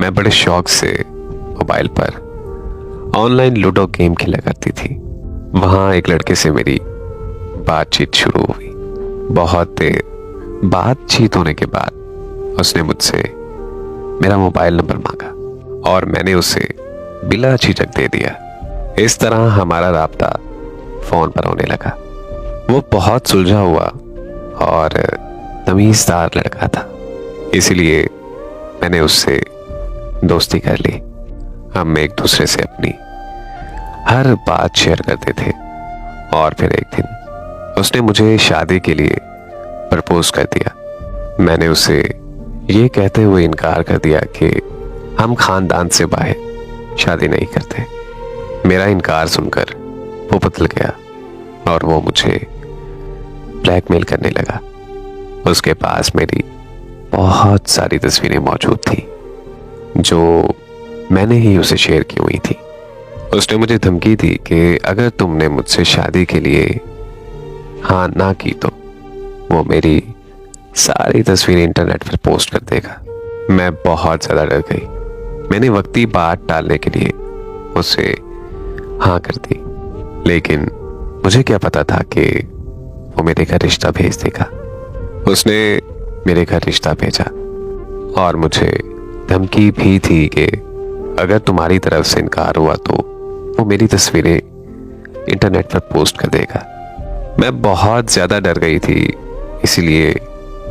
मैं बड़े शौक से मोबाइल पर ऑनलाइन लूडो गेम खेला करती थी। वहां एक लड़के से मेरी बातचीत शुरू हुई। बहुत देर बातचीत होने के बाद उसने मुझसे मेरा मोबाइल नंबर मांगा और मैंने उसे बिला झिझक दे दिया। इस तरह हमारा राब्ता फोन पर होने लगा। वो बहुत सुलझा हुआ और तमीज़दार लड़का था, इसीलिए मैंने उससे दोस्ती कर ली। हम एक दूसरे से अपनी हर बात शेयर करते थे और फिर एक दिन उसने मुझे शादी के लिए प्रपोज कर दिया। मैंने उसे ये कहते हुए इनकार कर दिया कि हम खानदान से बाहर शादी नहीं करते। मेरा इनकार सुनकर वो बदल गया और वो मुझे ब्लैकमेल करने लगा। उसके पास मेरी बहुत सारी तस्वीरें मौजूद थी जो मैंने ही उसे शेयर की हुई थी। उसने मुझे धमकी दी कि अगर तुमने मुझसे शादी के लिए हाँ ना की तो वो मेरी सारी तस्वीरें इंटरनेट पर पोस्ट कर देगा। मैं बहुत ज़्यादा डर गई। मैंने वक्ती बात टालने के लिए उसे हाँ कर दी, लेकिन मुझे क्या पता था कि वो मेरे घर रिश्ता भेज देगा। उसने मेरे घर रिश्ता भेजा और मुझे धमकी भी थी कि अगर तुम्हारी तरफ से इनकार हुआ तो वो मेरी तस्वीरें इंटरनेट पर पोस्ट कर देगा। मैं बहुत ज़्यादा डर गई थी, इसीलिए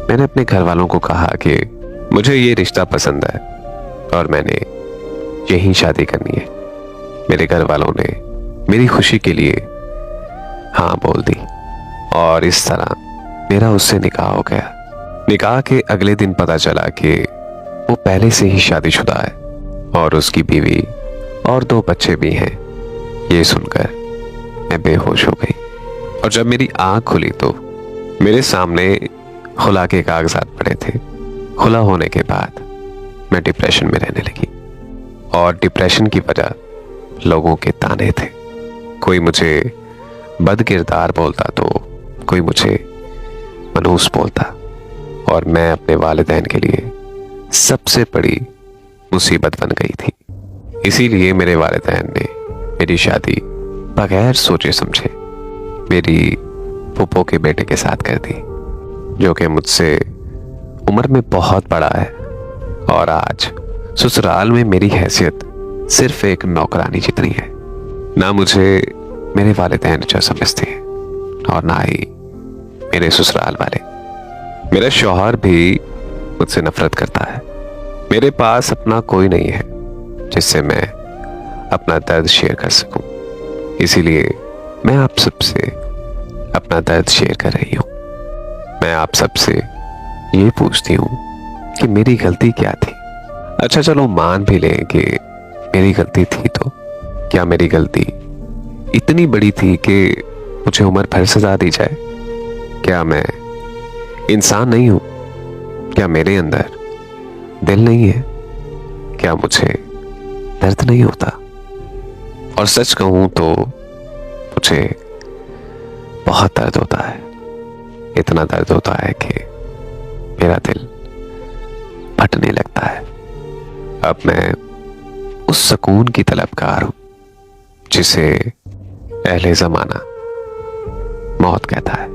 मैंने अपने घर वालों को कहा कि मुझे ये रिश्ता पसंद है और मैंने यहीं शादी करनी है। मेरे घर वालों ने मेरी खुशी के लिए हाँ बोल दी और इस तरह मेरा उससे निकाह हो गया। निकाह के अगले दिन पता चला कि वो पहले से ही शादीशुदा है और उसकी बीवी और 2 बच्चे भी हैं। ये सुनकर मैं बेहोश हो गई और जब मेरी आंख खुली तो मेरे सामने खुला के कागजात पड़े थे। खुला होने के बाद मैं डिप्रेशन में रहने लगी और डिप्रेशन की वजह लोगों के ताने थे। कोई मुझे बदकिरदार बोलता तो कोई मुझे मनहूस बोलता और मैं अपने वालिदैन के लिए सबसे बड़ी मुसीबत बन गई थी। इसीलिए मेरे वालिदैन ने मेरी शादी बगैर सोचे समझे मेरी फूफो के बेटे के साथ कर दी, जो कि मुझसे उम्र में बहुत बड़ा है और आज ससुराल में मेरी हैसियत सिर्फ एक नौकरानी जितनी है। ना मुझे मेरे वालिदैन अच्छा समझते हैं और ना ही मेरे ससुराल वाले। मेरा शौहर भी मुझसे नफरत करता है। मेरे पास अपना कोई नहीं है जिससे मैं अपना दर्द शेयर कर सकूं, इसीलिए मैं आप सबसे अपना दर्द शेयर कर रही हूं। मैं आप सबसे ये पूछती हूं कि मेरी गलती क्या थी। अच्छा चलो मान भी लें कि मेरी गलती थी, तो क्या मेरी गलती इतनी बड़ी थी कि मुझे उम्र भर सजा दी जाए? क्या मैं इंसान नहीं हूं? क्या मेरे अंदर दिल नहीं है? क्या मुझे दर्द नहीं होता? और सच कहूं तो मुझे बहुत दर्द होता है। इतना दर्द होता है कि मेरा दिल फटने लगता है। अब मैं उस सुकून की तलबगार हूं जिसे अहले ज़माना मौत कहता है।